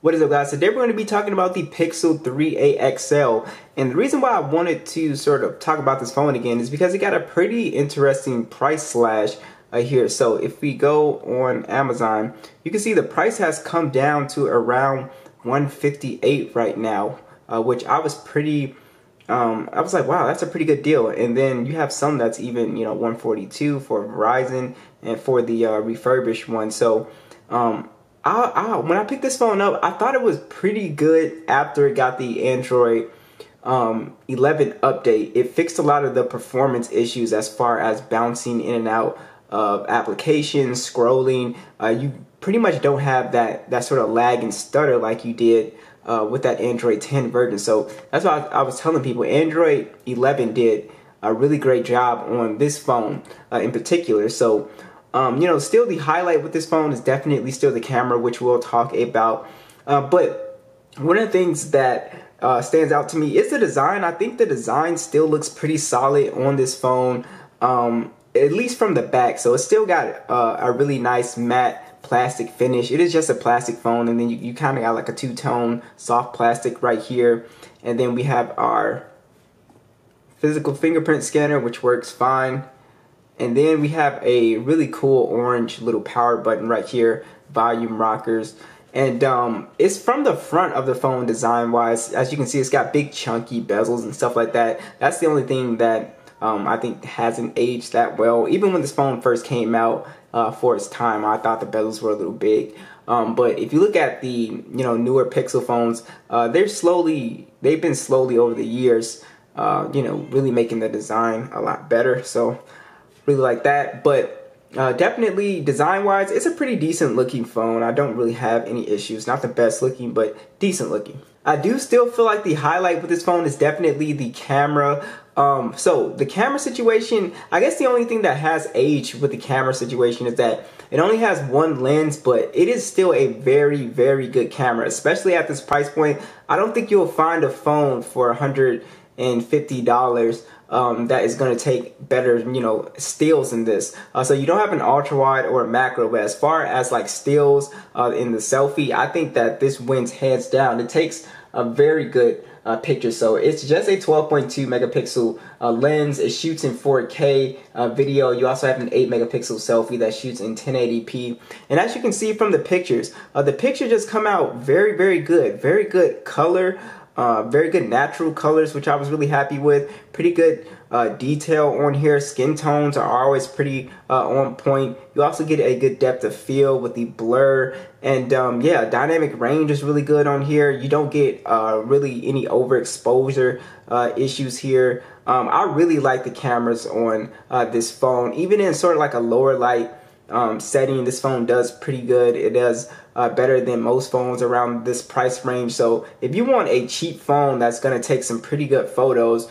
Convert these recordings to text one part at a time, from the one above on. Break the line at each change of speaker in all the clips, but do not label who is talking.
What is up, guys? Today we're going to be talking about the Pixel 3a XL, and the reason why I wanted to sort of talk about this phone again is because it got a pretty interesting price slash here. So if we go on Amazon, you can see the price has come down to around 158 right now, which I was pretty I was like, wow, that's a pretty good deal. And then you have some that's even, 142 for Verizon and for the refurbished one. So when I picked this phone up, I thought it was pretty good after it got the Android 11 update. It fixed a lot of the performance issues as far as bouncing in and out of applications, scrolling. You pretty much don't have that sort of lag and stutter like you did with that Android 10 version. So that's why I was telling people Android 11 did a really great job on this phone in particular. So still the highlight with this phone is definitely still the camera, which we'll talk about. But one of the things that stands out to me is the design. I think the design still looks pretty solid on this phone, at least from the back. So it's still got a really nice matte plastic finish. It is just a plastic phone, and then you kind of got like a two-tone soft plastic right here. And then we have our physical fingerprint scanner, which works fine. And then we have a really cool orange little power button right here, volume rockers. And it's from the front of the phone design wise. As you can see, it's got big chunky bezels and stuff like that. That's the only thing that I think hasn't aged that well. Even when this phone first came out for its time, I thought the bezels were a little big. But if you look at the newer Pixel phones, they've been slowly over the years, really making the design a lot better. So really like that. But definitely design wise, it's a pretty decent looking phone. I don't really have any issues. Not the best looking, but decent looking. I do still feel like the highlight with this phone is definitely the camera. So the camera situation, I guess the only thing that has aged with the camera situation is that it only has one lens, but it is still a very, very good camera, especially at this price point. I don't think you'll find a phone for $150 that is going to take better, stills than this. So you don't have an ultra wide or a macro, but as far as like stills in the selfie, I think that this wins hands down. It takes a very good picture. So it's just a 12.2 megapixel lens. It shoots in 4K video. You also have an 8 megapixel selfie that shoots in 1080p. And as you can see from the pictures just come out very, very good. Very good color. Very good natural colors, which I was really happy with. Pretty good detail on here. Skin tones are always pretty on point. You also get a good depth of field with the blur. And yeah, dynamic range is really good on here. You don't get really any overexposure issues here. I really like the cameras on this phone. Even in sort of like a lower light setting, this phone does pretty good. It does better than most phones around this price range. So if you want a cheap phone that's going to take some pretty good photos,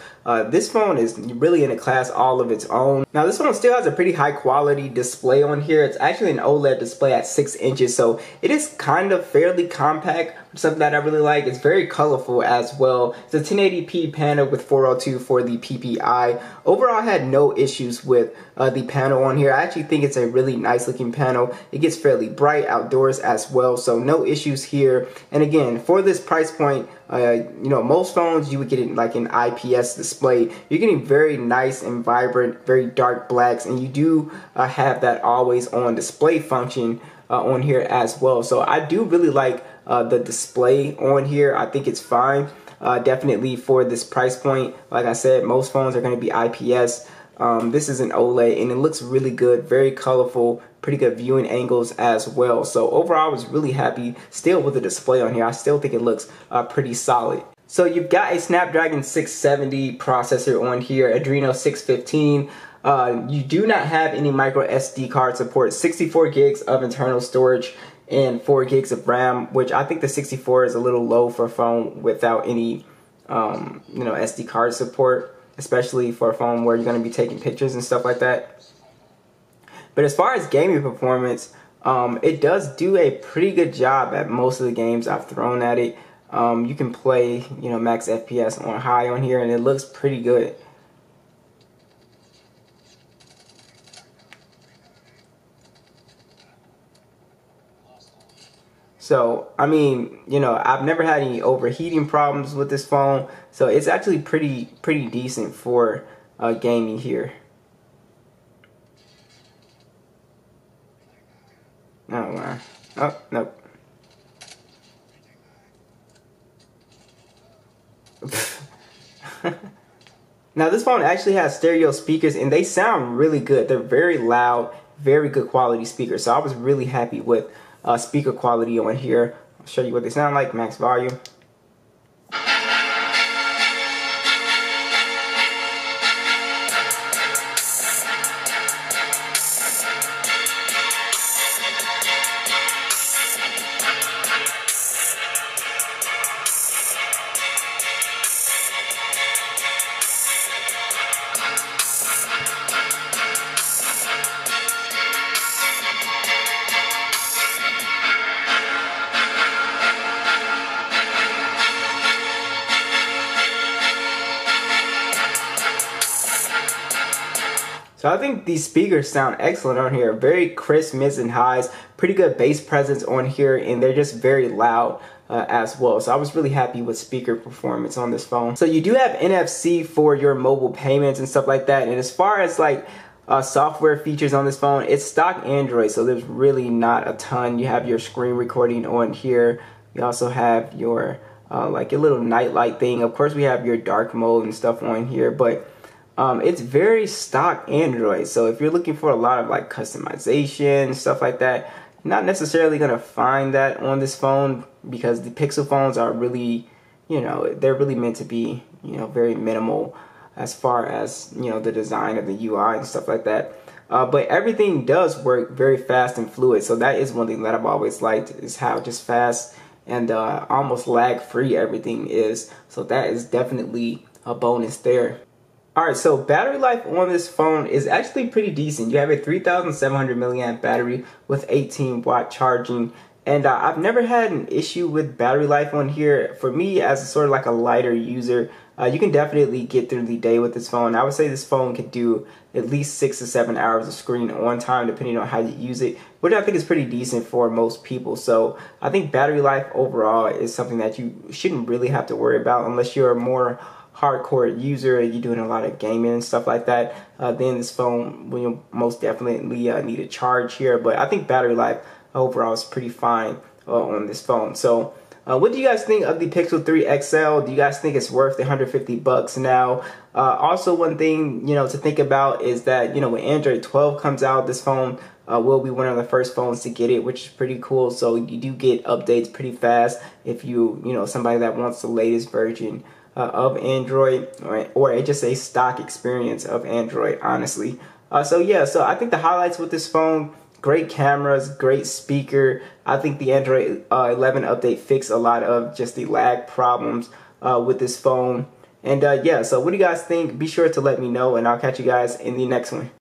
this phone is really in a class all of its own. Now this phone still has a pretty high quality display on here. It's actually an OLED display at 6 inches, so it is kind of fairly compact, something that I really like. It's very colorful as well. It's a 1080p panel with 402 for the PPI. Overall, I had no issues with the panel on here. I actually think it's a really nice looking panel. It gets fairly bright outdoors as well, so no issues here. And again, for this price point, most phones you would get like an IPS display. You're getting very nice and vibrant, very dark blacks, and you do have that always on display function on here as well. So I do really like the display on here. I think it's fine. Definitely for this price point. Like I said, most phones are going to be IPS. This is an OLED and it looks really good, very colorful, pretty good viewing angles as well. So overall, I was really happy still with the display on here. I still think it looks pretty solid. So you've got a Snapdragon 670 processor on here, Adreno 615. You do not have any micro SD card support, 64 gigs of internal storage and 4 gigs of RAM, which I think the 64 is a little low for a phone without any SD card support, especially for a phone where you're going to be taking pictures and stuff like that. But as far as gaming performance, it does do a pretty good job at most of the games I've thrown at it. You can play, max FPS on high on here, and it looks pretty good. So, I mean, you know, I've never had any overheating problems with this phone. So it's actually pretty decent for gaming here. Oh, man. Oh, nope. Now this phone actually has stereo speakers and they sound really good. They're very loud, very good quality speakers. So I was really happy with speaker quality on here. I'll show you what they sound like. Max volume. So I think these speakers sound excellent on here. Very crisp mids and highs, pretty good bass presence on here, and they're just very loud as well. So I was really happy with speaker performance on this phone. So you do have NFC for your mobile payments and stuff like that. And as far as like software features on this phone, it's stock Android, so there's really not a ton. You have your screen recording on here. You also have your like your little nightlight thing. Of course, we have your dark mode and stuff on here, but it's very stock Android. So if you're looking for a lot of like customization, stuff like that, not necessarily going to find that on this phone, because the Pixel phones are really, you know, they're really meant to be, you know, very minimal as far as, you know, the design of the UI and stuff like that. But everything does work very fast and fluid. So that is one thing that I've always liked, is how just fast and almost lag free everything is. So that is definitely a bonus there. Alright, so battery life on this phone is actually pretty decent. You have a 3,700 milliamp battery with 18-watt charging. And I've never had an issue with battery life on here. For me, as sort of like a lighter user, you can definitely get through the day with this phone. I would say this phone could do at least 6 to 7 hours of screen on time, depending on how you use it, which I think is pretty decent for most people. So I think battery life overall is something that you shouldn't really have to worry about unless you're a more hardcore user and you're doing a lot of gaming and stuff like that. Then this phone will most definitely need a charge here. But I think battery life overall is pretty fine on this phone. So what do you guys think of the Pixel 3 XL? Do you guys think it's worth the $150 now? Also, one thing, you know, to think about is that, you know, when Android 12 comes out, this phone will be one of the first phones to get it, which is pretty cool. So you do get updates pretty fast if you know, somebody that wants the latest version of Android, or just a stock experience of Android, honestly. So yeah, so I think the highlights with this phone: great cameras, great speaker. I think the Android 11 update fixed a lot of just the lag problems with this phone. And yeah, so what do you guys think? Be sure to let me know, and I'll catch you guys in the next one.